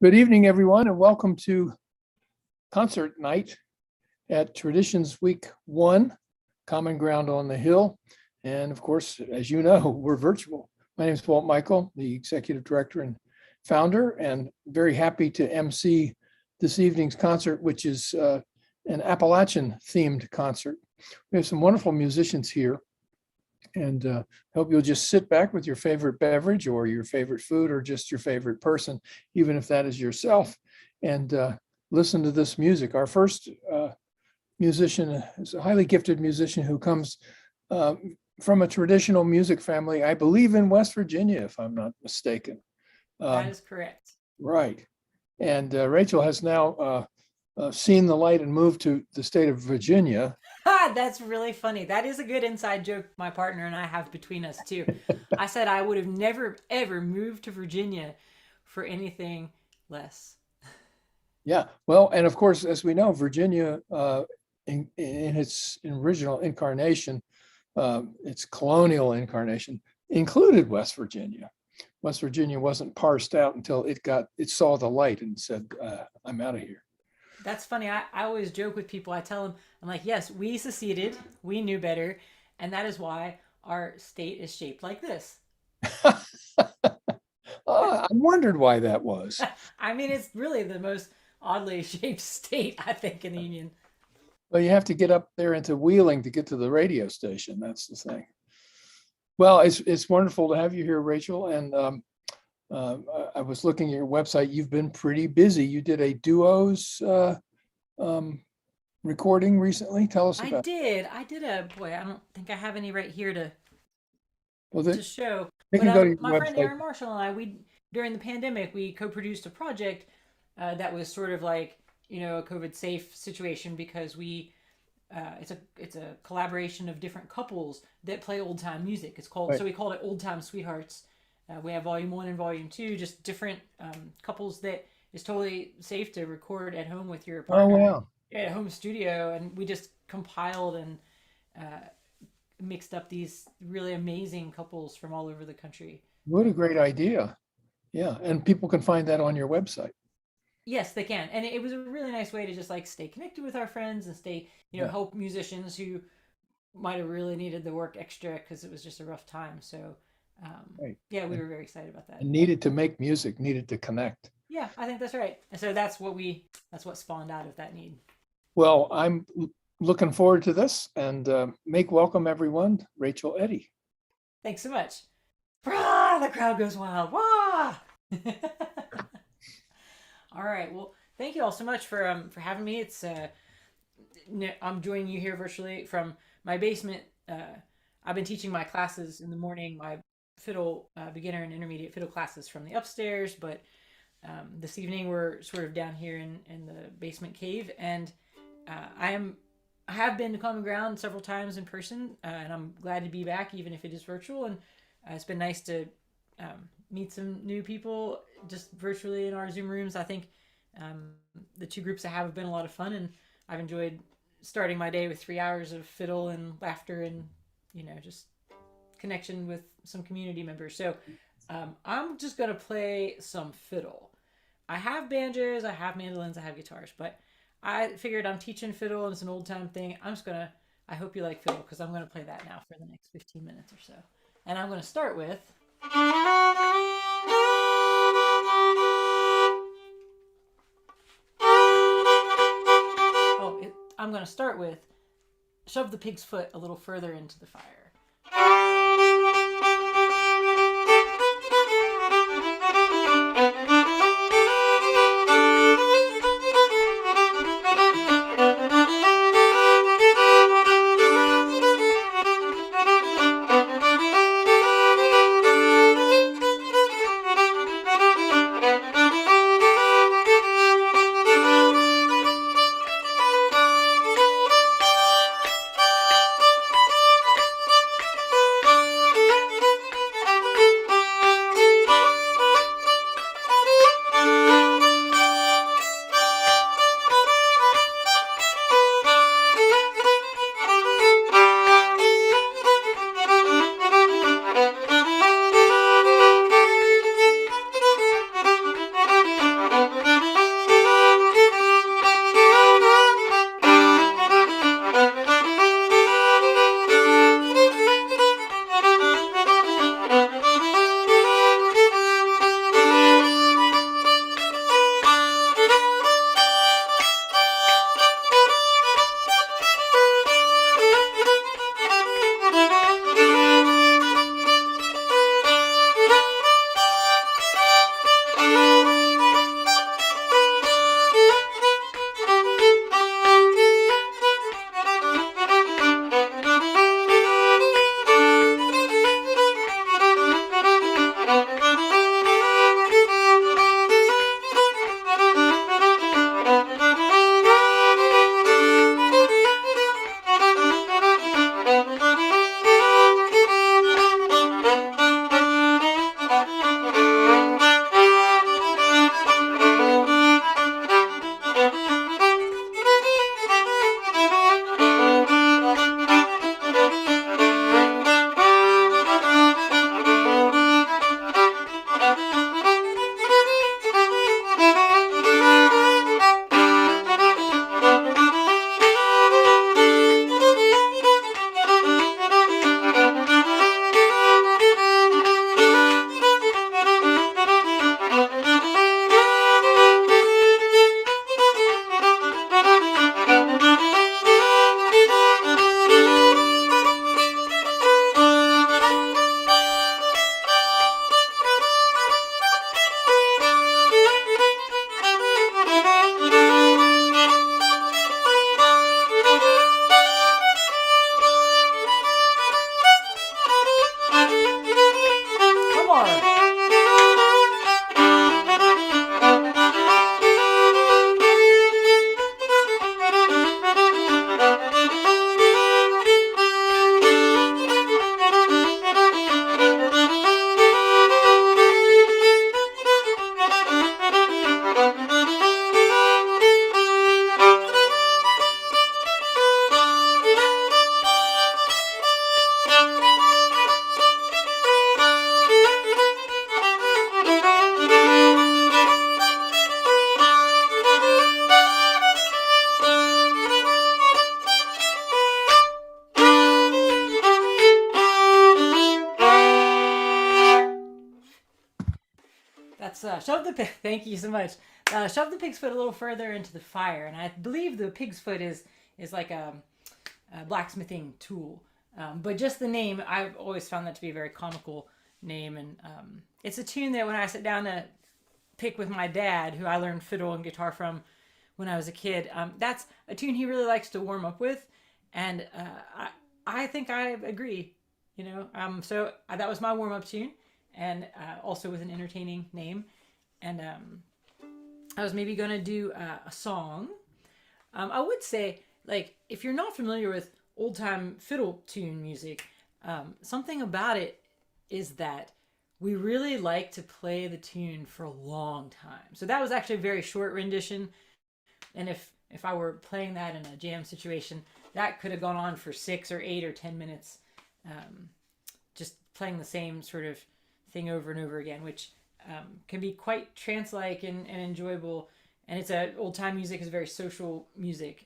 Good evening, everyone, and welcome to concert night at Traditions Week 1, Common Ground on the Hill. And of course, as you know, we're virtual. My name is Walt Michael, the Executive Director and Founder, and very happy to MC this evening's concert, which is an Appalachian-themed concert. We have some wonderful musicians here, and hope you'll just sit back with your favorite beverage or your favorite food or just your favorite person, even if that is yourself, and listen to this music. Our first musician is a highly gifted musician who comes from a traditional music family, I believe in West Virginia, if I'm not mistaken. That is correct. Right. And Rachel has now seen the light and moved to the state of Virginia. That's really funny. That is a good inside joke my partner and I have between us too. I said I would have never ever moved to Virginia for anything less. Yeah, well, and of course, as we know, Virginia, in its original incarnation, its colonial incarnation, included West Virginia. West Virginia wasn't parsed out until it saw the light and said, "I'm out of here." That's funny. I always joke with people. I tell them, I'm like, yes, we seceded, we knew better, and that is why our state is shaped like this. I wondered why that was. I mean, it's really the most oddly shaped state, I think, in the Union. Well, you have to get up there into Wheeling to get to the radio station. That's the thing. Well, it's wonderful to have you here, Rachel. And I was looking at your website. You've been pretty busy. You did a duos recording recently. Tell us about it. I did a boy. I don't think I have any right here to Well, to show. they But can go to your my friend website. Aaron Marshall and I, we during the pandemic, we co-produced a project that was sort of like a COVID safe situation because we it's a collaboration of different couples that play old time music. It's called Right. so we called it Old Time Sweethearts. We have volume one and volume two, just different couples that is totally safe to record at home with your Oh, partner wow. at home studio, and we just compiled and uh, mixed up these really amazing couples from all over the country. What a great idea. Yeah. And people can find that on your website. Yes, they can, and it was a really nice way to just like stay connected with our friends and stay, Yeah. help musicians who might have really needed the work extra because it was just a rough time. So, Right. yeah, we And were very excited about that. and needed to make music, needed to connect. Yeah, I think that's right. And so that's what spawned out of that need. Well, I'm looking forward to this and make welcome everyone, Rachel Eddy. Thanks so much. Brah, the crowd goes wild. Wah! All right. Well, thank you all so much for having me. It's I'm joining you here virtually from my basement. I've been teaching my classes in the morning, my fiddle beginner and intermediate fiddle classes from the upstairs, but this evening we're sort of down here in the basement cave, and I have been to Common Ground several times in person, and I'm glad to be back, even if it is virtual. And it's been nice to meet some new people just virtually in our Zoom rooms. I think um, the two groups I have been a lot of fun, and I've enjoyed starting my day with 3 hours of fiddle and laughter and just connection with some community members. So I'm just gonna play some fiddle. I have banjos, I have mandolins, I have guitars, but I figured I'm teaching fiddle and it's an old time thing. I hope you like fiddle because I'm gonna play that now for the next 15 minutes or so. And I'm gonna start with. I'm gonna start with shove the pig's foot a little further into the fire. Let's shove the pig. Thank you so much. Shove the pig's foot a little further into the fire, and I believe the pig's foot is like a blacksmithing tool. But just the name, I've always found that to be a very comical name, and it's a tune that when I sit down to pick with my dad, who I learned fiddle and guitar from when I was a kid, that's a tune he really likes to warm up with, and I think I agree. So that was my warm up tune, and also with an entertaining name, and I was maybe gonna do a song. I would say, like, if you're not familiar with old time fiddle tune music, something about it is that we really like to play the tune for a long time. So that was actually a very short rendition, and if I were playing that in a jam situation, that could have gone on for 6 or 8 or 10 minutes, just playing the same sort of thing over and over again, which can be quite trance-like and enjoyable. And it's old time music is very social music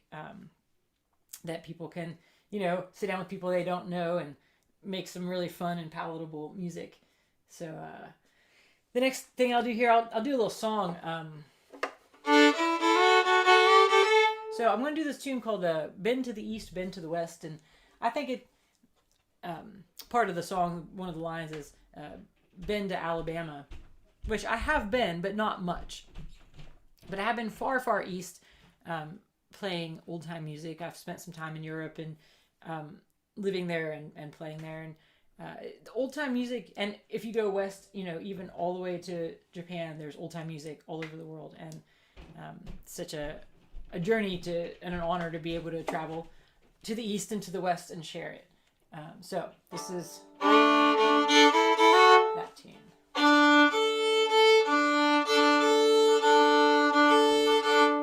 that people can, sit down with people they don't know and make some really fun and palatable music. So the next thing I'll do here, I'll do a little song. So I'm going to do this tune called "Bend to the East, Bend to the West," and I think it part of the song, one of the lines is "Been to Alabama," which I have been, but not much. But I have been far, far east, playing old time music. I've spent some time in Europe and living there and playing there. And old time music, and if you go west, even all the way to Japan, there's old time music all over the world. And such a journey and an honor to be able to travel to the east and to the west and share it. So this is that tune.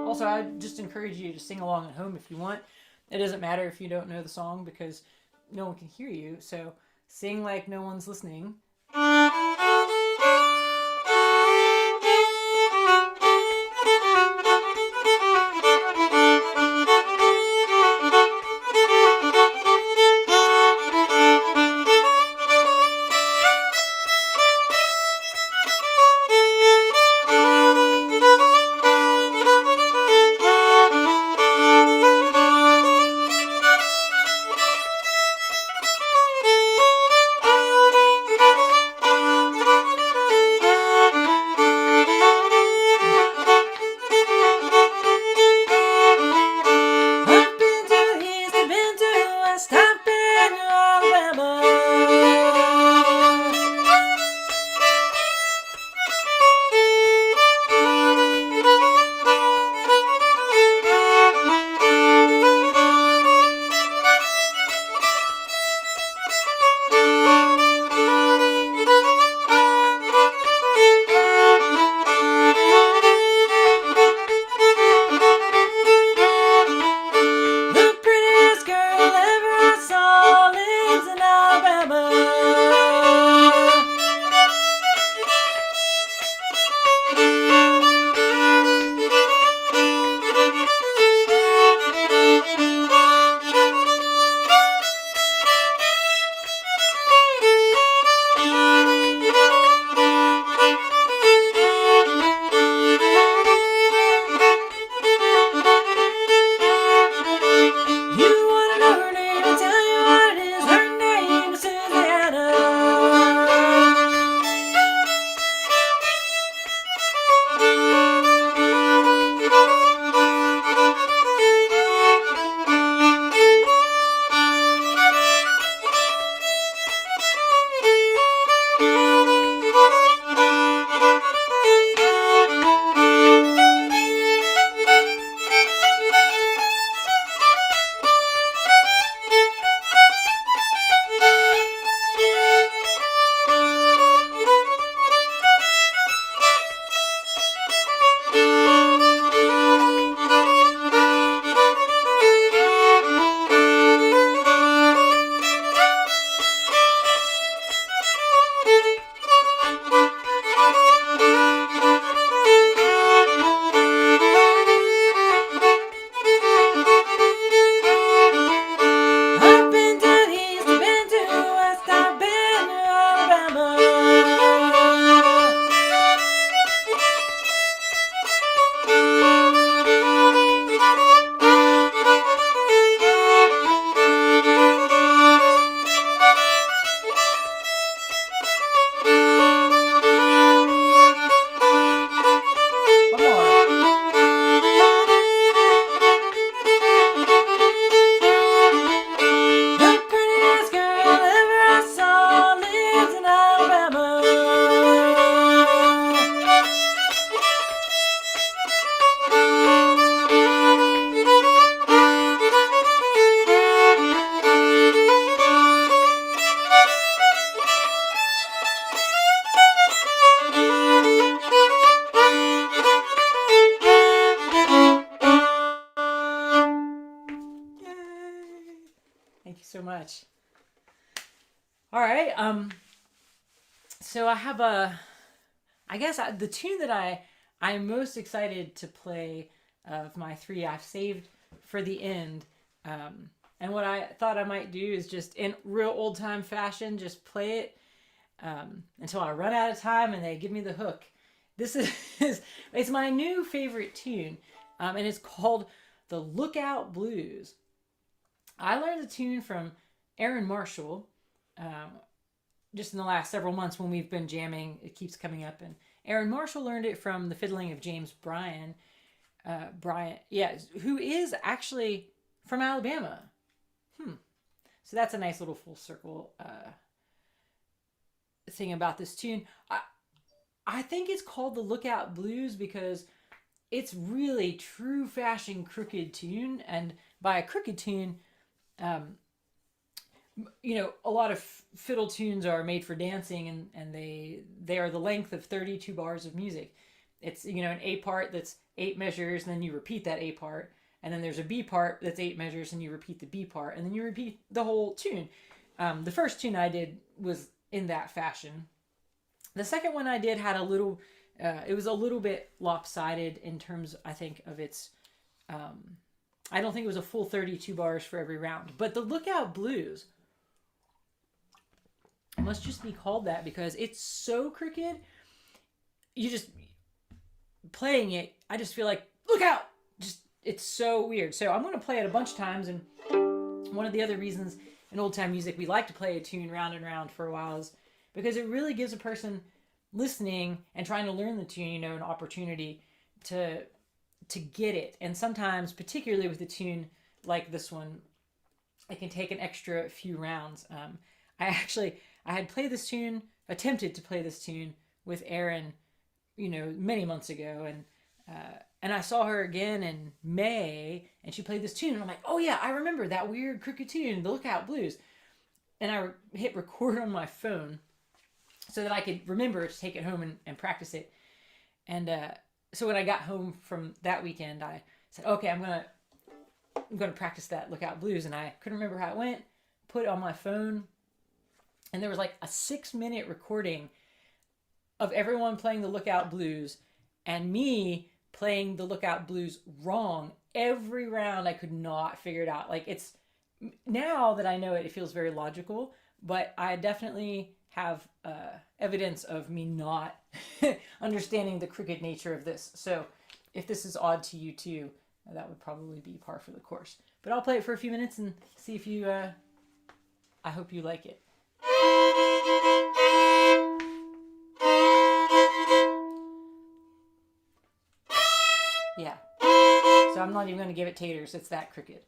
Also, I just encourage you to sing along at home if you want. It doesn't matter if you don't know the song because no one can hear you. So sing like no one's listening. much. All right. So I have the tune that I'm most excited to play of my three I've saved for the end. And what I thought I might do is just in real old time fashion, just play it until I run out of time and they give me the hook. This is it's my new favorite tune, and it's called the Lookout Blues. I learned the tune from Aaron Marshall just in the last several months when we've been jamming. It keeps coming up, and Aaron Marshall learned it from the fiddling of James Bryan. Who is actually from Alabama. So that's a nice little full circle thing about this tune. I think it's called the Lookout Blues because it's really true fashion crooked tune, and by a crooked tune, a lot of fiddle tunes are made for dancing, and they are the length of 32 bars of music. It's an A part that's 8 measures, and then you repeat that A part, and then there's a B part that's 8 measures, and you repeat the B part, and then you repeat the whole tune. The first tune I did was in that fashion. The second one I did had it was a little bit lopsided in terms, I think, of its, I don't think it was a full 32 bars for every round. But the Lookout Blues must just be called that because it's so crooked. You just, playing it, I just feel like, look out! It's so weird. So I'm going to play it a bunch of times, and one of the other reasons in old time music we like to play a tune round and round for a while is because it really gives a person listening and trying to learn the tune, an opportunity to get it. And sometimes, particularly with a tune like this one, it can take an extra few rounds. I had attempted to play this tune with Erin, many months ago, and I saw her again in May, and she played this tune, and I'm like, oh yeah, I remember that weird crooked tune, the Lookout Blues. And I hit record on my phone so that I could remember to take it home and practice it. And so when I got home from that weekend, I said, okay, I'm gonna practice that Lookout Blues, and I couldn't remember how it went. Put it on my phone, and there was like a 6-minute recording of everyone playing the Lookout Blues and me playing the Lookout Blues wrong every round. I could not figure it out. Like, it's now that I know it, it feels very logical, but I definitely have evidence of me not understanding the crooked nature of this. So if this is odd to you too, that would probably be par for the course. But I'll play it for a few minutes and see if you, I hope you like it. Yeah. So I'm not even going to give it taters. It's that crooked.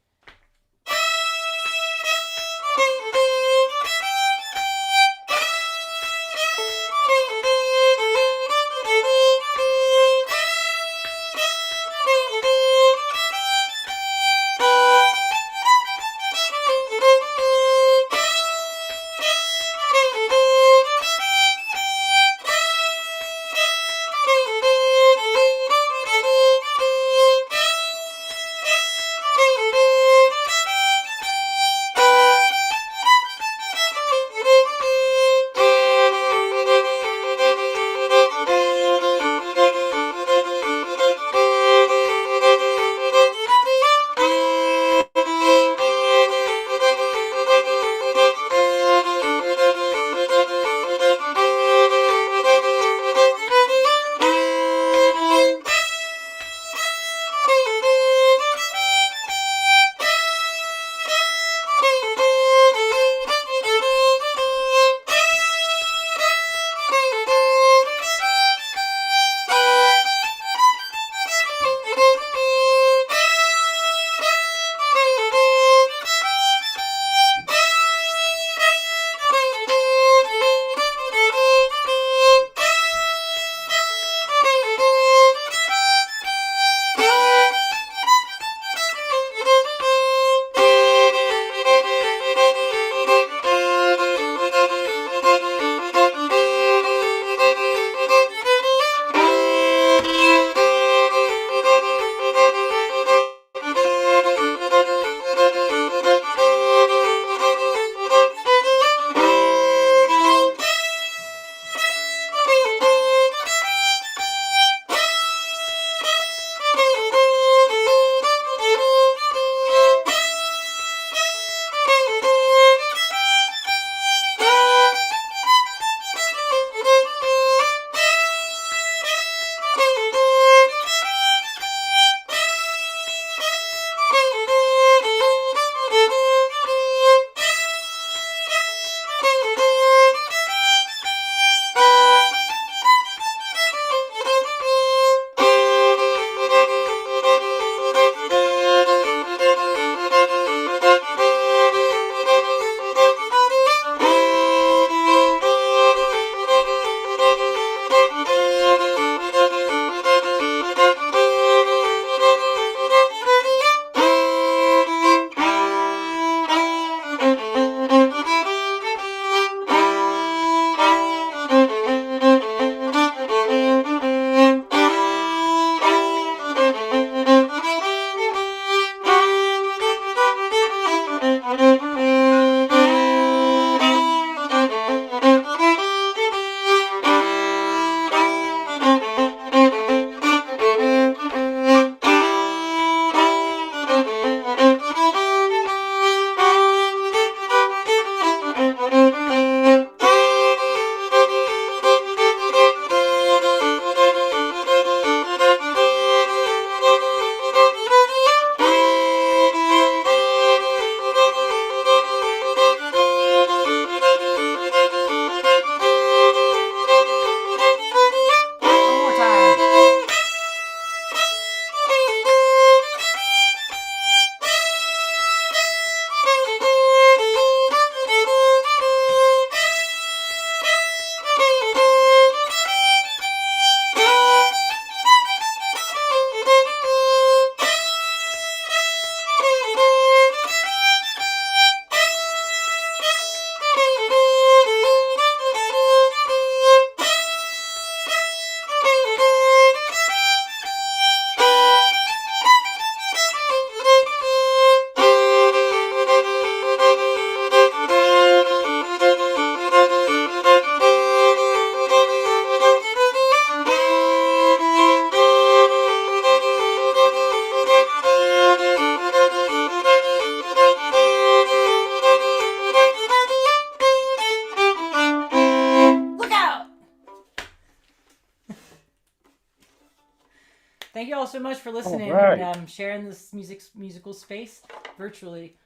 Thank you all so much for All listening and right. sharing this musical space virtually.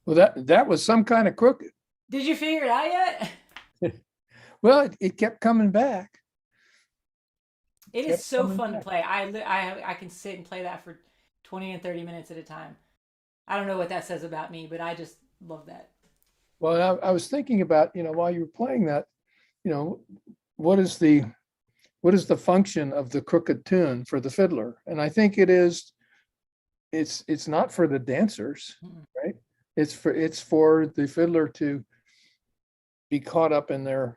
Well, that was some kind of crooked. Did you figure it out yet? Well, it kept coming back. It is Kept so coming fun to back. play. I can sit and play that for 20 and 30 minutes at a time. I don't know what that says about me, but I just love that. Well, I was thinking about, while you were playing that, you know, what is the function of the crooked tune for the fiddler? And I think it's not for the dancers, Mm-mm. right? It's for the fiddler to be caught up in their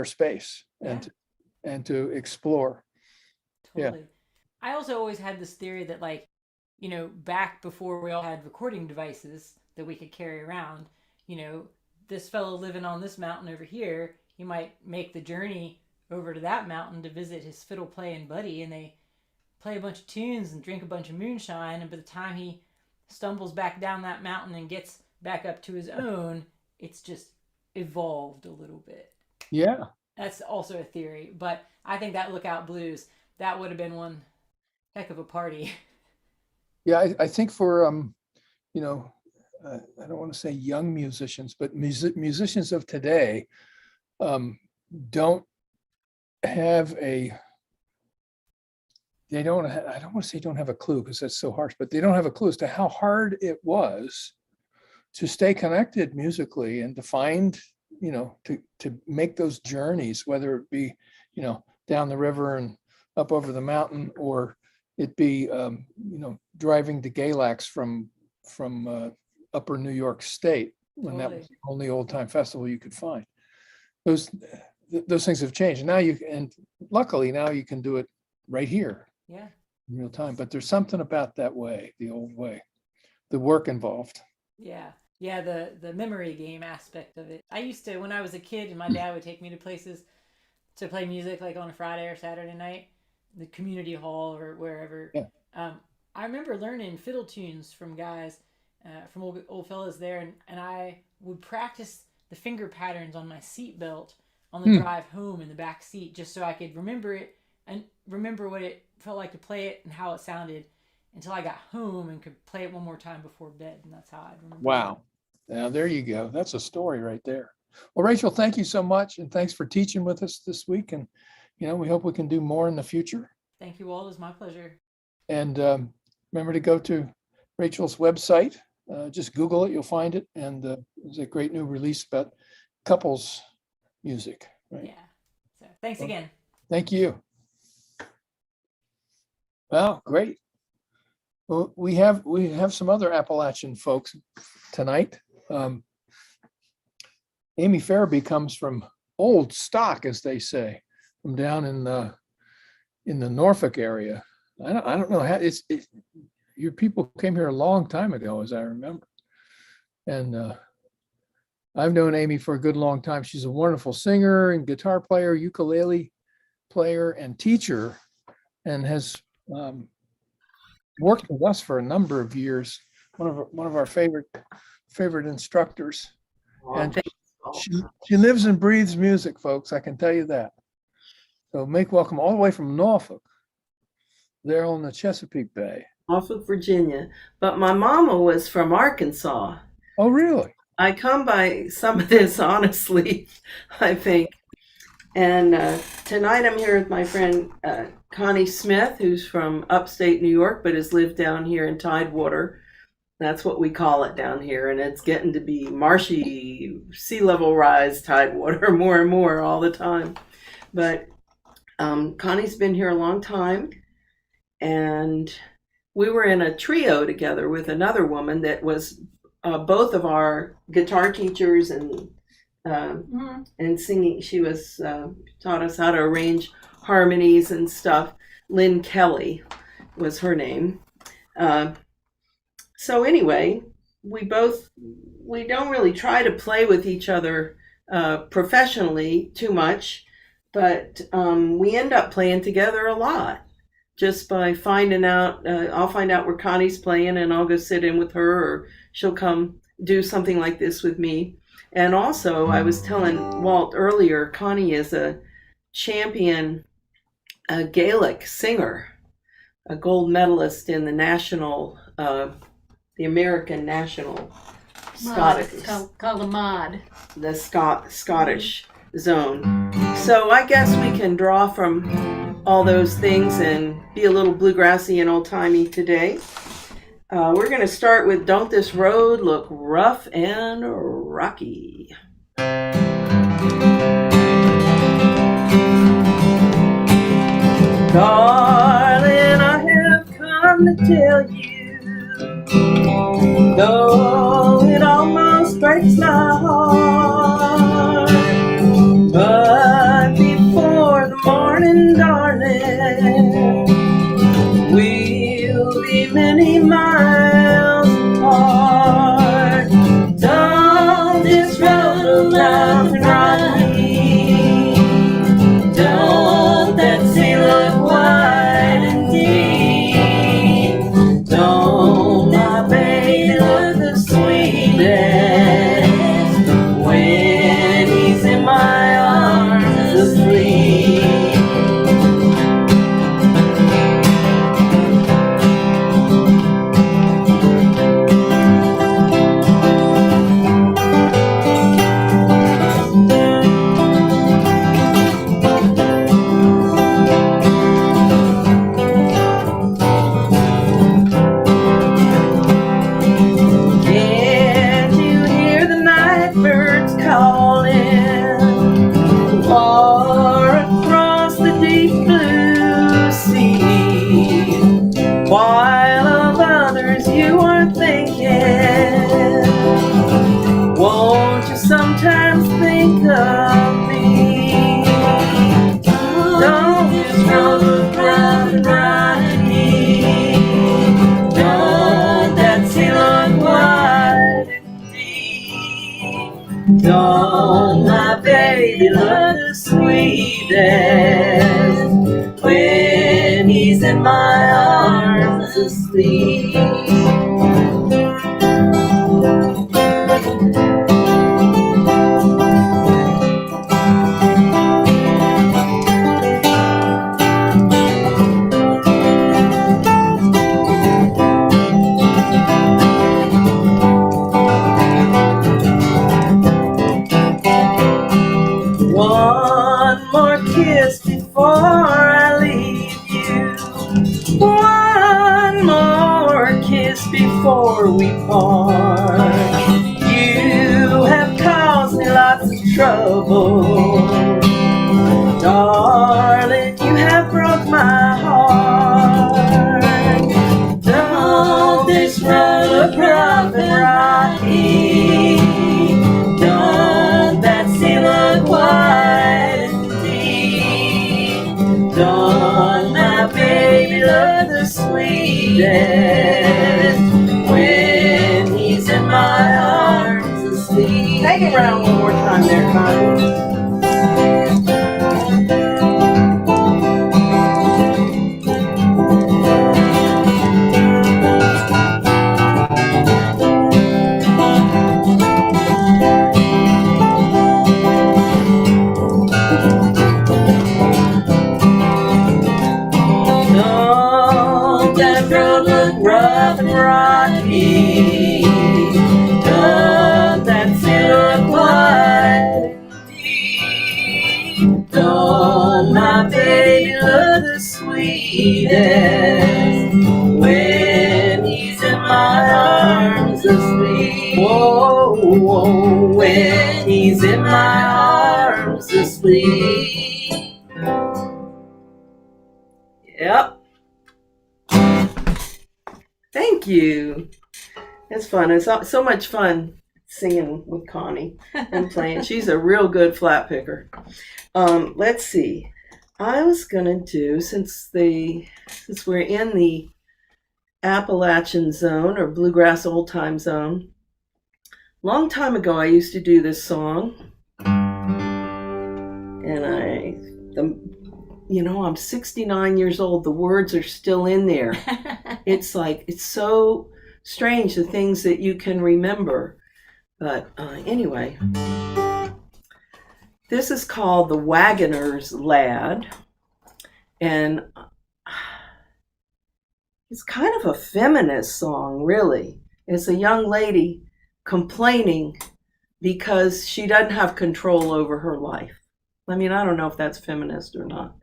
space Yeah, and to explore. Yeah. totally. I also always had this theory that, like, back before we all had recording devices that we could carry around, you know, this fellow living on this mountain over here, he might make the journey over to that mountain to visit his fiddle playing buddy, and they play a bunch of tunes and drink a bunch of moonshine. And by the time he stumbles back down that mountain and gets back up to his own, it's just evolved a little bit. Yeah. That's also a theory, but I think that Lookout Blues, that would have been one heck of a party. Yeah. I think for, you know, I don't want to say young musicians, but musicians of today um, don't have they don't, I don't want to say don't have a clue because that's so harsh, but they don't have a clue as to how hard it was to stay connected musically and to find, to make those journeys, whether it be, down the river and up over the mountain, or it be, driving to Galax from upper New York State when that Totally. was the only old time festival you could find. Those those things have changed. And now and luckily now you can do it right here Yeah. in real time. But there's something about that way, the old way, the work involved. Yeah. Yeah, the memory game aspect of it. I used to, when I was a kid and my dad would take me to places to play music, like on a Friday or Saturday night, the community hall or wherever. Yeah. Um, I remember learning fiddle tunes from guys, from old fellas there, and I would practice the finger patterns on my seat belt on the Hmm. drive home in the back seat, just so I could remember it and remember what it felt like to play it and how it sounded until I got home and could play it one more time before bed. And that's how I'd remember. Wow. Now there you go. That's a story right there. Well, Rachel, thank you so much. And thanks for teaching with us this week. And, we hope we can do more in the future. Thank you, Walt. It was my pleasure. And remember to go to Rachel's website. Just Google it, you'll find it. And there's a great new release about couples music. Right. Yeah. So thanks again. Thank you. Well, great. Well, we have some other Appalachian folks tonight. Amy Ferebee comes from old stock, as they say, from down in the Norfolk area. I don't know how your people came here a long time ago, as I remember. And I've known Amy for a good long time. She's a wonderful singer and guitar player, ukulele player, and teacher, and has worked with us for a number of years. One of our favorite instructors. And she lives and breathes music, folks. I can tell you that. So make welcome all the way from Norfolk, there on the Chesapeake Bay. Norfolk, Virginia. But my mama was from Arkansas. Oh, really? I come by some of this honestly, I think. And tonight I'm here with my friend Connie Smith, who's from upstate New York, but has lived down here in Tidewater. That's what we call it down here. And it's getting to be marshy, sea level rise Tidewater more and more all the time. But Connie's been here a long time. And we were in a trio together with another woman that was both of our guitar teachers and singing. She was taught us how to arrange harmonies and stuff. Lynn Kelly was her name. So anyway, we don't really try to play with each other professionally too much, but we end up playing together a lot just by finding out. I'll find out where Connie's playing and I'll go sit in with her, or she'll come do something like this with me. And also, I was telling Walt earlier, Connie is a champion a Gaelic singer, a gold medalist in the American national Scottish, called a mod. the Scottish zone. So I guess we can draw from all those things and be a little bluegrassy and old-timey today. We're going to start with Don't This Road Look Rough and Rocky. Darling, I have come to tell you, though it almost breaks my heart, but before the morning, darling, we'll be many miles apart. Don't this road look rough and rocky? Don't that sea look wide and deep? Don't my baby look the sweetest when he's in my arms asleep? While of others you are thinking, won't you sometimes think of me? Don't this road look rough and rocky? Don't that sea look wide and deep? Don't my baby look the sweetest when he's in my arms asleep? One more kiss before I leave you. One more kiss before we part. You have caused me lots of trouble, darling, you have broke my heart. Don't this road look rough and rocky? Don't that sea look wide and deep? Don't my baby look the sweetest when he's in my arms asleep? Take it round one more time there, Connie. Rough and rocky, don't that sea look wide and deep? Don't my baby look the sweetest when he's in my arms asleep? Whoa, whoa, when he's in my arms asleep. Yep. Thank you. It's fun. It's so much fun singing with Connie and playing. She's a real good flat picker. Let's see. I was gonna do, since we're in the Appalachian zone or bluegrass old time zone. Long time ago, I used to do this song, and I'm 69 years old. The words are still in there. It's so strange, the things that you can remember. But anyway, this is called The Wagoner's Lad. And it's kind of a feminist song, really. It's a young lady complaining because she doesn't have control over her life. I mean, I don't know if that's feminist or not,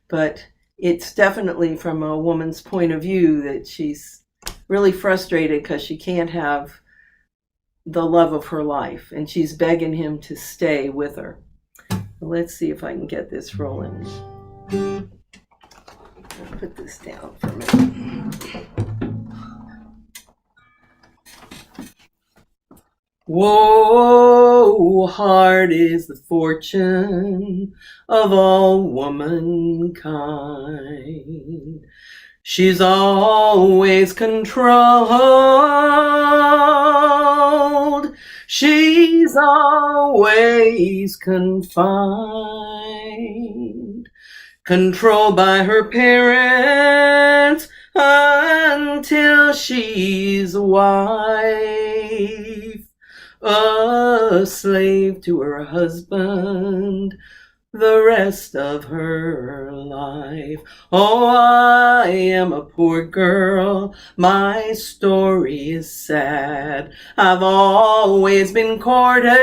but it's definitely from a woman's point of view that she's really frustrated because she can't have the love of her life, and she's begging him to stay with her. Let's see if I can get this rolling. I'll put this down for a minute. Woe, hard is the fortune of all womankind. She's always controlled. She's always confined. Controlled by her parents until she's a wife. A slave to her husband the rest of her life. Oh, I am a poor girl, my story is sad. I've always been courted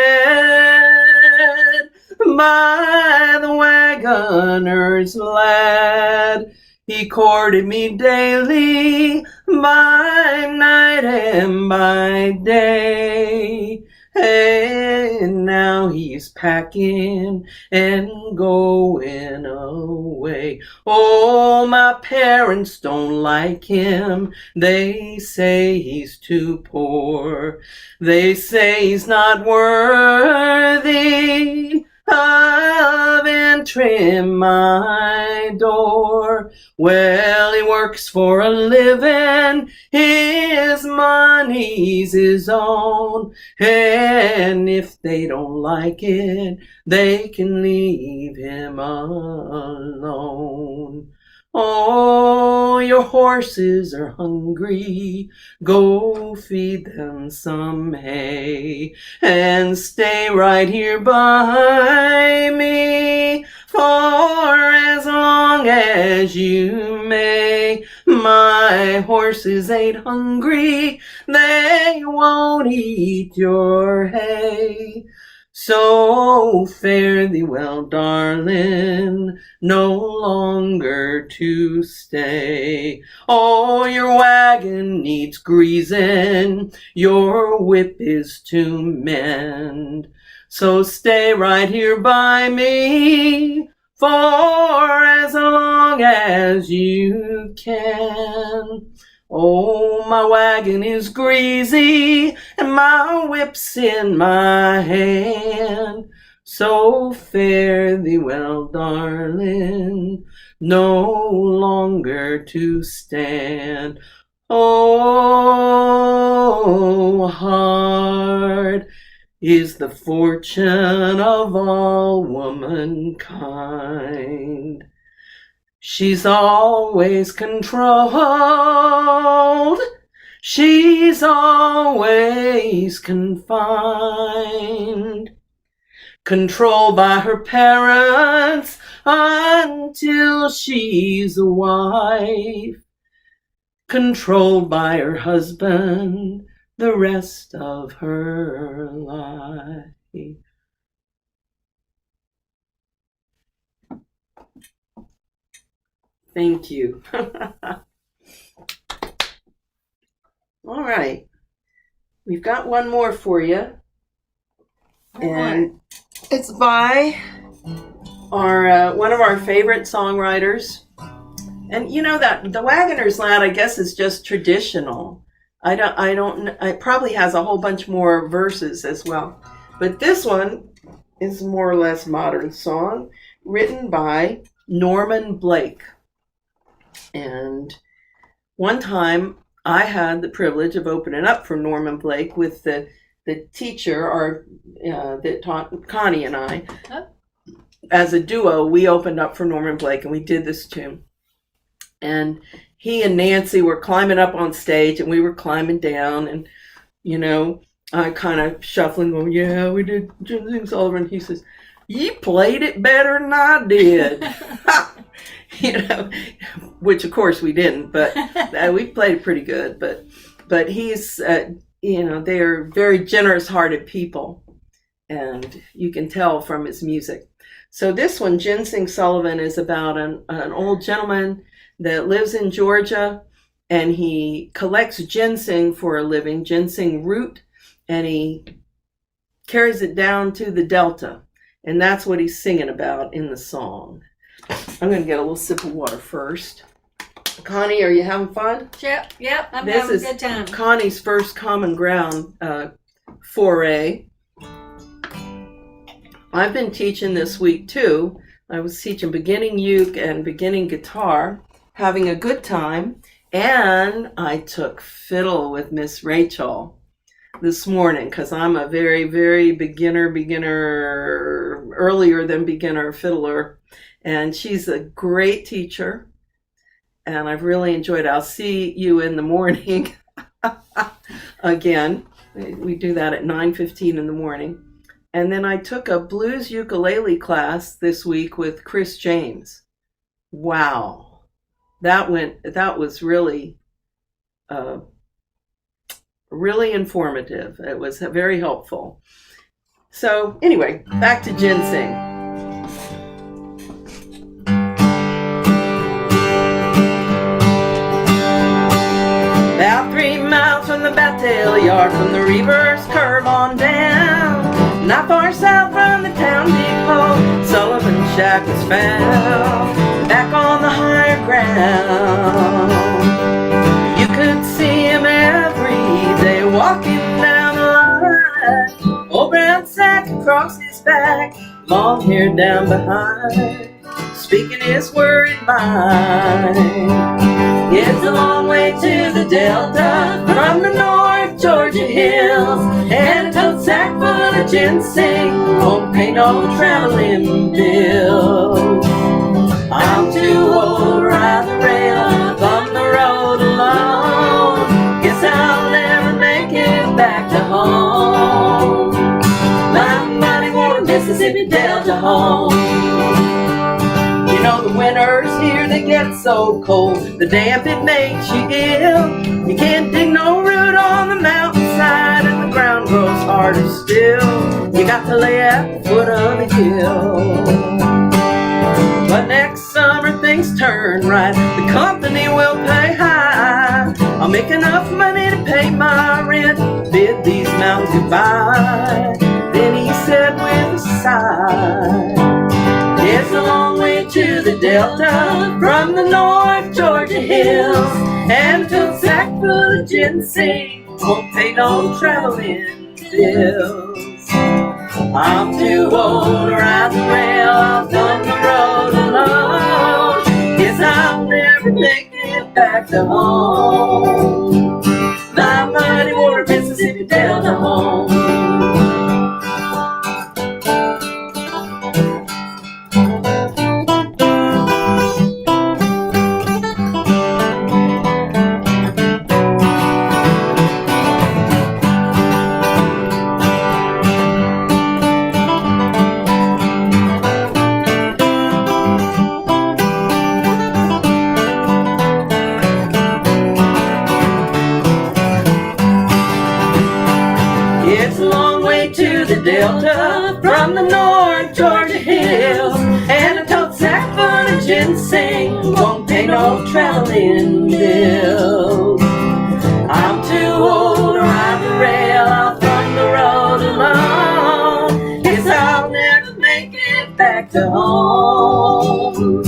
by the wagoner's lad. He courted me daily, by night and by day. And now he's packing and going away. Oh, my parents don't like him. They say he's too poor. They say he's not worthy of entering my door. Well, he works for a living, his money's his own, and if they don't like it, they can leave him alone. Oh, your horses are hungry, go feed them some hay, and stay right here by me for as long as you may. My horses ain't hungry, they won't eat your hay. So fare thee well, darling, no longer to stay. Oh, your wagon needs greasing, your whip is to mend. So stay right here by me for as long as you can. Oh, my wagon is greasy and my whip's in my hand. So fare thee well, darling, no longer to stand. Oh, hard is the fortune of all womankind. She's always controlled. She's always confined. Controlled by her parents until she's a wife. Controlled by her husband the rest of her life. Thank you. All right. We've got one more for you. And it's by our one of our favorite songwriters. And you know that the Wagoner's Lad, I guess, is just traditional. It probably has a whole bunch more verses as well. But this one is more or less modern song written by Norman Blake. And one time I had the privilege of opening up for Norman Blake with the teacher that taught Connie and I. Oh. As a duo, we opened up for Norman Blake and we did this tune. And he and Nancy were climbing up on stage and we were climbing down, and you know, I kind of shuffling going, yeah, we did Jim Sullivan. He says, you played it better than I did. you know, which of course we didn't, but we played pretty good. But he's, you know, they are very generous-hearted people, and you can tell from his music. So this one, Ginseng Sullivan, is about an old gentleman that lives in Georgia, and he collects ginseng for a living, ginseng root, and he carries it down to the Delta. And that's what he's singing about in the song. I'm going to get a little sip of water first. Connie, are you having fun? Yep, I'm This having is a good time. Connie's first Common Ground foray. I've been teaching this week too. I was teaching beginning uke and beginning guitar, having a good time. And I took fiddle with Miss Rachel this morning because I'm a very, very beginner, earlier than beginner fiddler. And she's a great teacher. And I've really enjoyed it. I'll see you in the morning again. We do that at 9:15 in the morning. And then I took a blues ukulele class this week with Chris James. Wow. That was really, really informative. It was very helpful. So anyway, back to ginseng. About 3 miles from the Battail Yard, from the reverse curve on down, not far south from the town depot, Sullivan's shack was found, back on the higher ground. You could see him every day walking down the line, old brown sack across his back, long hair down behind, speaking his worried mind. It's a long way to the Delta from the North Georgia hills, and a tote sack full of ginseng won't pay no traveling bills. I'm too old to ride the rail up on the road alone. Guess I'll never make it back to home. My mighty warm Mississippi Delta home. You know the winters here, they get so cold, the damp it makes you ill. You can't dig no root on the mountainside, and the ground grows harder still. You got to lay at the foot of the hill. But next summer things turn right, the company will pay high. I'll make enough money to pay my rent, bid these mountains goodbye. Then he said with a sigh, it's a long way to the Delta from the North Georgia hills, and a tote sack full of ginseng won't pay no traveling bills. I'm too old to ride the rail off on the road alone. Guess I'll never make it back to home. My mighty water Mississippi Delta home. Delta from the North Georgia hills, and a tote sack full of ginseng won't pay no traveling bills. I'm too old to ride the rail off from the road alone. Guess I'll never make it back to home.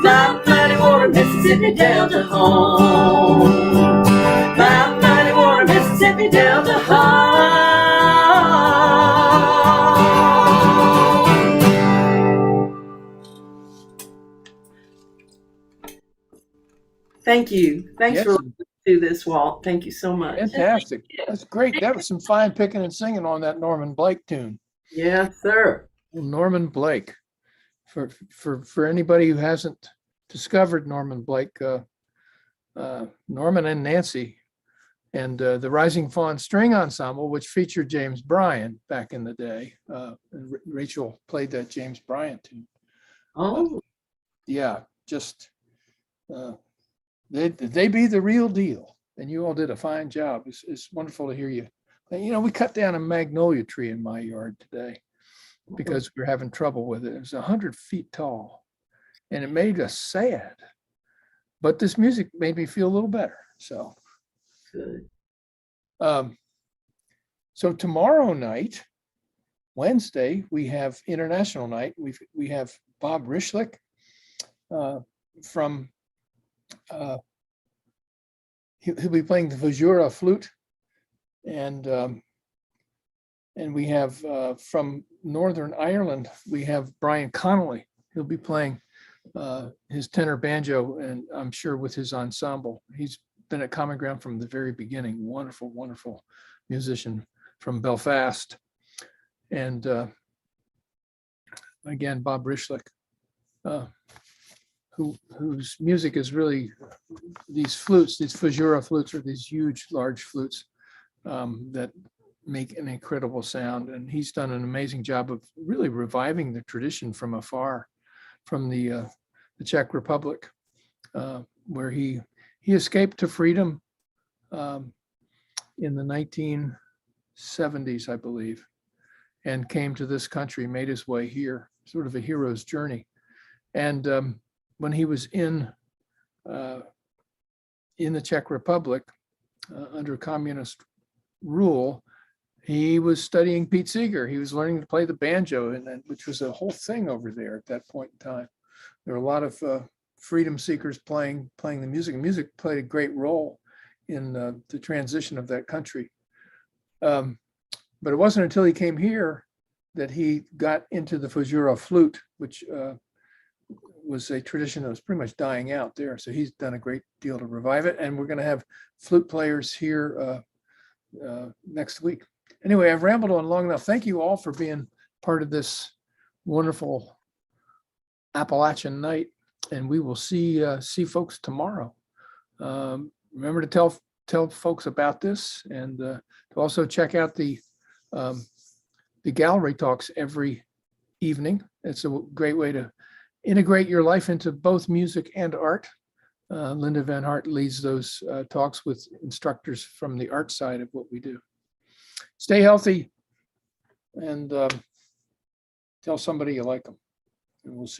My mighty water Mississippi Delta home. My mighty water Mississippi Delta home. Thank you. Thanks Yes. for listening to this, Walt. Thank you so much. Fantastic. That's great. That was some fine picking and singing on that Norman Blake tune. Yes, sir. Norman Blake. For anybody who hasn't discovered Norman Blake, Norman and Nancy and the Rising Fawn String Ensemble, which featured James Bryan back in the day. Rachel played that James Bryan tune. Oh, Yeah, just They be the real deal. And you all did a fine job. It's wonderful to hear you. You know, we cut down a magnolia tree in my yard today because we were having trouble with it. It was 100 feet tall and it made us sad. But this music made me feel a little better. So, Good. so tomorrow night, Wednesday, we have International Night. We have Bob Rishlick from he'll be playing the Vajura flute, and we have from Northern Ireland we have Brian Connolly. He'll be playing his tenor banjo, and I'm sure with his ensemble. He's been at Common Ground from the very beginning. Wonderful, wonderful musician from Belfast, and again Bob Rishlick, whose music is really these flutes, these Vajura flutes are these huge, large flutes that make an incredible sound. And he's done an amazing job of really reviving the tradition from afar, from the Czech Republic, where he escaped to freedom in the 1970s, I believe, and came to this country, made his way here, sort of a hero's journey. And when he was in the Czech Republic under communist rule, he was studying Pete Seeger. He was learning to play the banjo, which was a whole thing over there at that point in time. There were a lot of freedom seekers playing the music. And music played a great role in the transition of that country. But it wasn't until he came here that he got into the Vajura flute, which was a tradition that was pretty much dying out there. So he's done a great deal to revive it. And we're going to have flute players here next week. Anyway, I've rambled on long enough. Thank you all for being part of this wonderful Appalachian night. And we will see folks tomorrow. Remember to tell folks about this, and to also check out the gallery talks every evening. It's a great way to integrate your life into both music and art. Linda Van Hart leads those talks with instructors from the art side of what we do. Stay healthy, and tell somebody you like them, and we'll see.